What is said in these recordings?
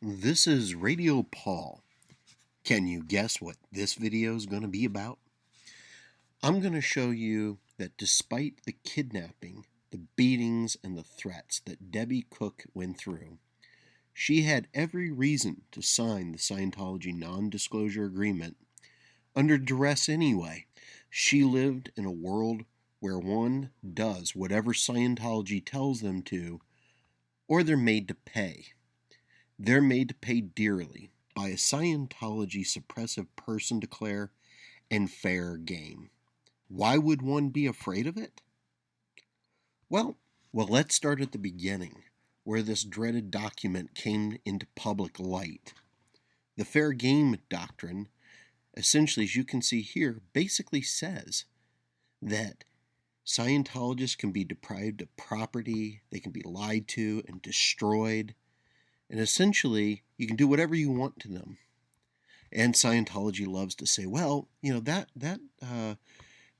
This is Radio Paul. Can you guess what this video is going to be about? I'm going to show you that despite the kidnapping, the beatings, and the threats that Debbie Cook went through, she had every reason to sign the Scientology non-disclosure agreement under duress anyway. She lived in a world where one does whatever Scientology tells them to, or they're made to pay. They're made to pay dearly by a Scientology suppressive person declare and fair game. Why would one be afraid of it? Well, let's start at the beginning, where this dreaded document came into public light. The fair game doctrine, essentially, as you can see here, basically says that Scientologists can be deprived of property, they can be lied to and destroyed, and essentially, you can do whatever you want to them. And Scientology loves to say, well, that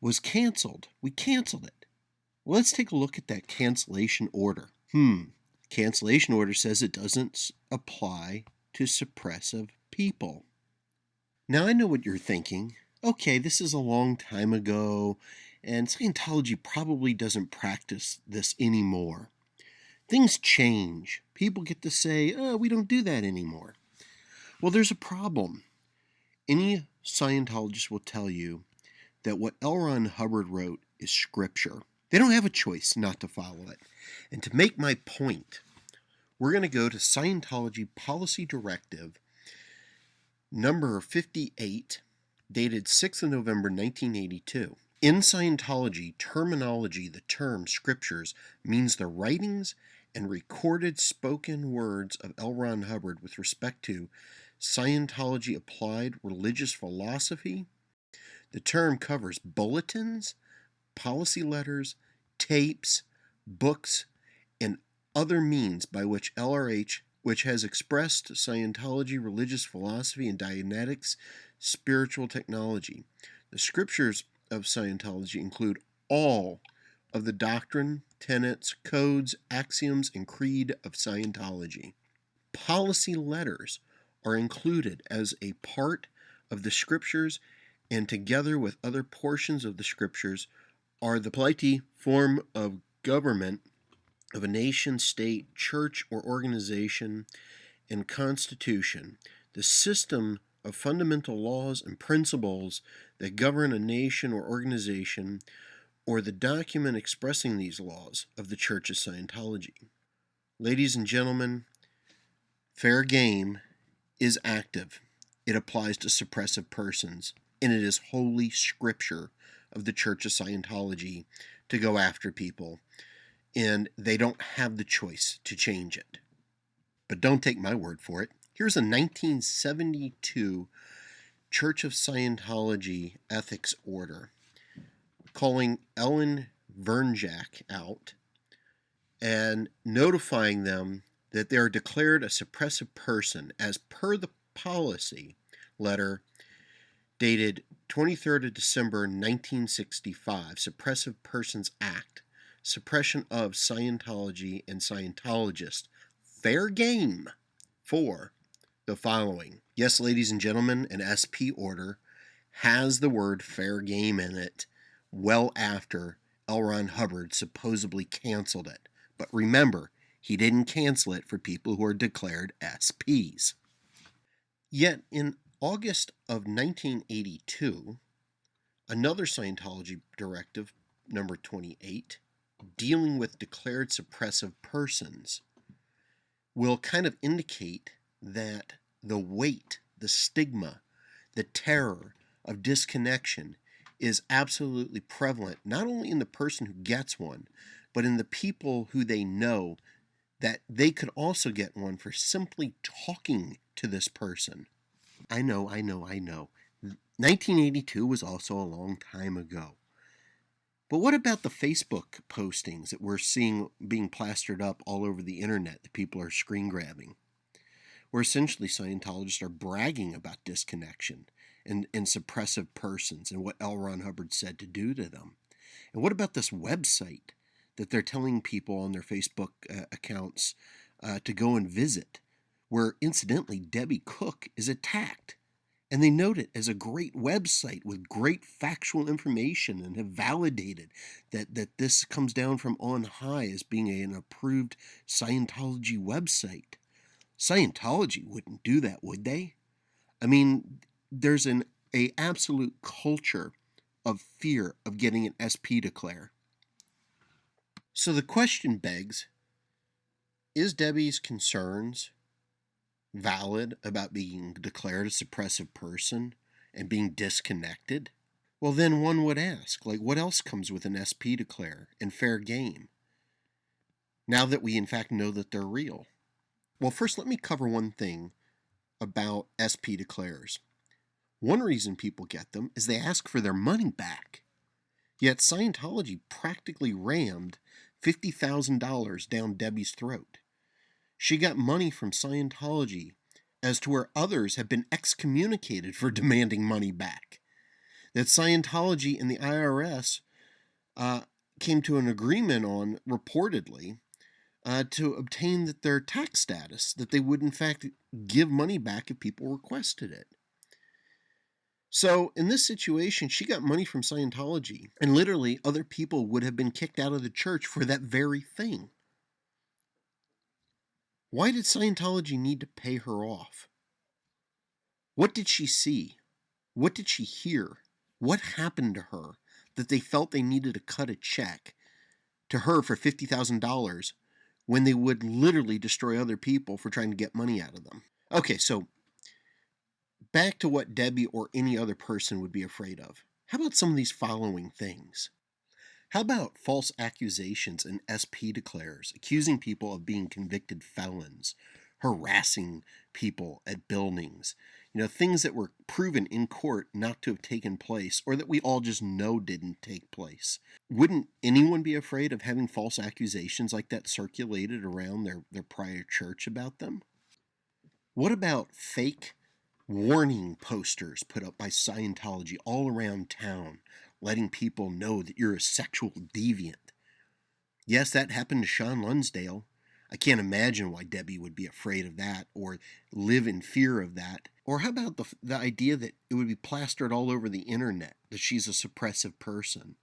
was canceled. We canceled it. Well, let's take a look at that cancellation order. Cancellation order says it doesn't apply to suppressive people. Now, I know what you're thinking. Okay, this is a long time ago, and Scientology probably doesn't practice this anymore. Things change. People get to say, oh, we don't do that anymore. Well, there's a problem. Any Scientologist will tell you that what L. Ron Hubbard wrote is scripture. They don't have a choice not to follow it. And to make my point, we're going to go to Scientology Policy Directive number 58, dated 6th of November 1982. In Scientology terminology, the term scriptures means the writings and recorded spoken words of L. Ron Hubbard with respect to Scientology applied religious philosophy. The term covers bulletins, policy letters, tapes, books, and other means by which LRH, which has expressed Scientology religious philosophy and Dianetics spiritual technology. The scriptures of Scientology include all of the doctrine, tenets, codes, axioms, and creed of Scientology. Policy letters are included as a part of the scriptures, and together with other portions of the scriptures are the polity form of government of a nation, state, church, or organization, and constitution, the system of fundamental laws and principles that govern a nation or organization, or the document expressing these laws of the Church of Scientology. Ladies and gentlemen, fair game is active. It applies to suppressive persons, and it is holy scripture of the Church of Scientology to go after people, and they don't have the choice to change it. But don't take my word for it. Here's a 1972 Church of Scientology ethics order calling Ellen Vernjak out and notifying them that they are declared a suppressive person as per the policy letter dated 23rd of December 1965, Suppressive Persons Act, Suppression of Scientology and Scientologists. Fair game for the following. Yes, ladies and gentlemen, an SP order has the word fair game in it well after L. Ron Hubbard supposedly canceled it. But remember, he didn't cancel it for people who are declared SPs. Yet in August of 1982, another Scientology directive, number 28, dealing with declared suppressive persons, will kind of indicate that the weight, the stigma, the terror of disconnection is absolutely prevalent, not only in the person who gets one, but in the people who they know that they could also get one for simply talking to this person. I know. 1982 was also a long time ago. But what about the Facebook postings that we're seeing being plastered up all over the internet that people are screen grabbing? Where essentially Scientologists are bragging about disconnection and suppressive persons and what L. Ron Hubbard said to do to them. And what about this website that they're telling people on their Facebook accounts to go and visit, where incidentally Debbie Cook is attacked. And they note it as a great website with great factual information and have validated that this comes down from on high as being an approved Scientology website. Scientology wouldn't do that, would they? I mean, there's a absolute culture of fear of getting an SP declare. So the question begs, is Debbie's concerns valid about being declared a suppressive person and being disconnected? Well, then one would ask, like, what else comes with an SP declare and fair game, now that we in fact know that they're real? Well, first let me cover one thing about SP declares. One reason people get them is they ask for their money back. Yet Scientology practically rammed $50,000 down Debbie's throat. She got money from Scientology as to where others have been excommunicated for demanding money back. That Scientology and the IRS came to an agreement on, reportedly, to obtain their tax status, that they would in fact give money back if people requested it. So in this situation, she got money from Scientology, and literally other people would have been kicked out of the church for that very thing. Why did Scientology need to pay her off? What did she see? What did she hear? What happened to her that they felt they needed to cut a check to her for $50,000 when they would literally destroy other people for trying to get money out of them? Okay, so back to what Debbie or any other person would be afraid of. How about some of these following things? How about false accusations and SP declares, accusing people of being convicted felons, harassing people at buildings, things that were proven in court not to have taken place or that we all just know didn't take place? Wouldn't anyone be afraid of having false accusations like that circulated around their prior church about them? What about fake warning posters put up by Scientology all around town, letting people know that you're a sexual deviant? Yes, that happened to Sean Lunsdale. I can't imagine why Debbie would be afraid of that or live in fear of that. Or how about the idea that it would be plastered all over the internet that she's a suppressive person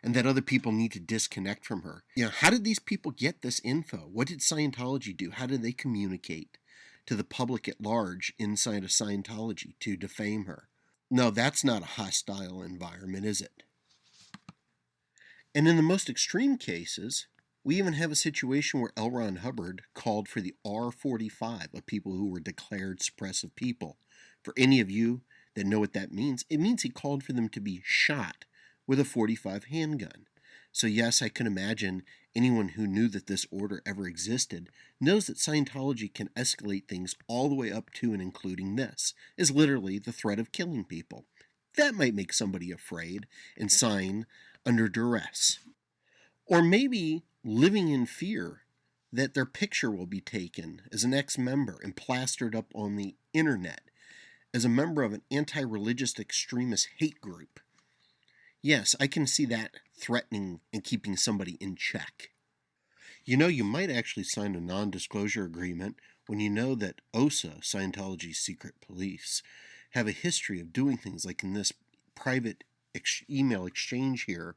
and that other people need to disconnect from her? How did these people get this info? What did Scientology do? How did they communicate to the public at large inside of Scientology to defame her? No, that's not a hostile environment, is it? And in the most extreme cases, we even have a situation where L. Ron Hubbard called for the R45 of people who were declared suppressive people. For any of you that know what that means, it means he called for them to be shot with a .45 handgun. So yes, I can imagine anyone who knew that this order ever existed knows that Scientology can escalate things all the way up to and including this, is literally the threat of killing people. That might make somebody afraid and sign under duress. Or maybe living in fear that their picture will be taken as an ex-member and plastered up on the internet as a member of an anti-religious extremist hate group. Yes, I can see that threatening and keeping somebody in check. You might actually sign a non-disclosure agreement when you know that OSA, Scientology's secret police, have a history of doing things like in this private email exchange here,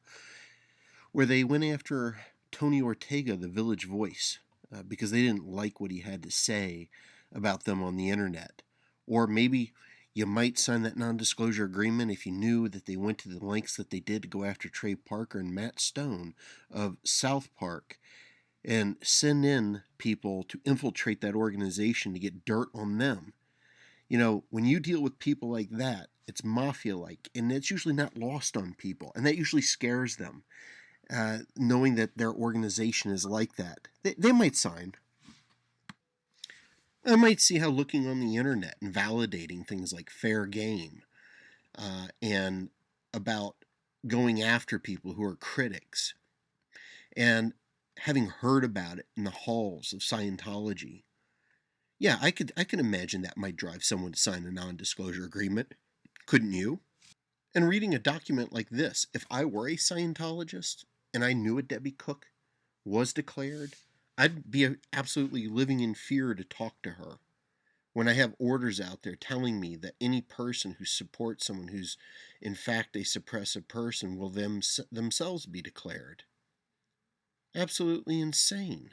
where they went after Tony Ortega, the Village Voice, because they didn't like what he had to say about them on the internet. Or maybe you might sign that non-disclosure agreement if you knew that they went to the lengths that they did to go after Trey Parker and Matt Stone of South Park and send in people to infiltrate that organization to get dirt on them. When you deal with people like that, it's mafia-like, and it's usually not lost on people, and that usually scares them, knowing that their organization is like that. They might sign. I might see how looking on the internet and validating things like fair game and about going after people who are critics and having heard about it in the halls of Scientology. Yeah, I can imagine that might drive someone to sign a non-disclosure agreement. Couldn't you? And reading a document like this, if I were a Scientologist and I knew a Debbie Cook was declared, I'd be absolutely living in fear to talk to her. when I have orders out there telling me that any person who supports someone who's in fact a suppressive person will themselves be declared. Absolutely insane.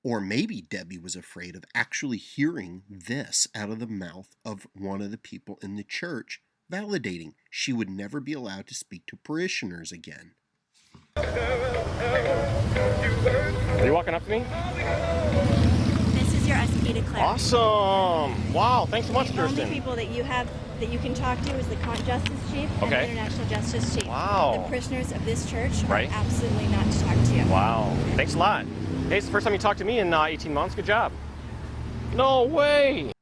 Or maybe Debbie was afraid of actually hearing this out of the mouth of one of the people in the church, validating she would never be allowed to speak to parishioners again. Are you walking up to me? This is your SP declare. Awesome! Wow, thanks so much, The Kirsten. only people that you have that you can talk to is the Justice Chief and the International Justice Chief. Wow. The parishioners of this church Right. are absolutely not to talk to you. Wow, thanks a lot. Hey, it's the first time you talked to me in 18 months. Good job. No way!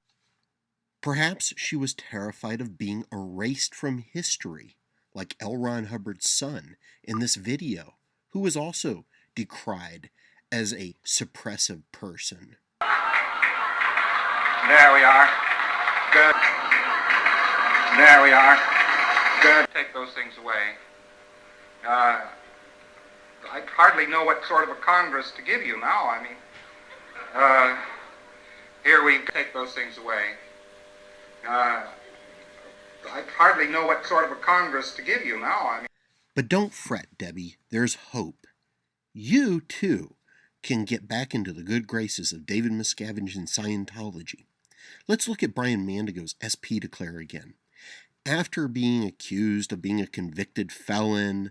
Perhaps she was terrified of being erased from history, like L. Ron Hubbard's son in this video, who was also decried as a suppressive person. There we are. Good. There we are. Good. Take those things away. I hardly know what sort of a Congress to give you now. I mean, here we take those things away. I hardly know what sort of a Congress to give you now. I mean. But don't fret, Debbie. There's hope. You, too, can get back into the good graces of David Miscavige and Scientology. Let's look at Brian Mandigo's SP declare again. After being accused of being a convicted felon,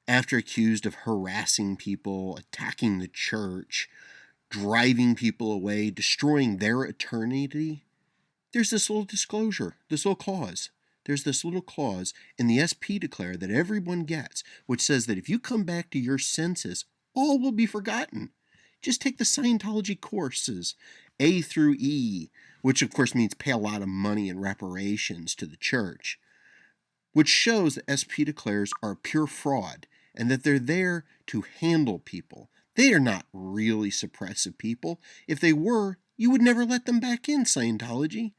after accused of harassing people, attacking the church, driving people away, destroying their eternity, there's this little disclosure, this little clause. There's this little clause in the SP declare that everyone gets, which says that if you come back to your senses, all will be forgotten. Just take the Scientology courses, A through E, which of course means pay a lot of money in reparations to the church, which shows that SP declares are pure fraud and that they're there to handle people. They are not really suppressive people. If they were, you would never let them back in, Scientology.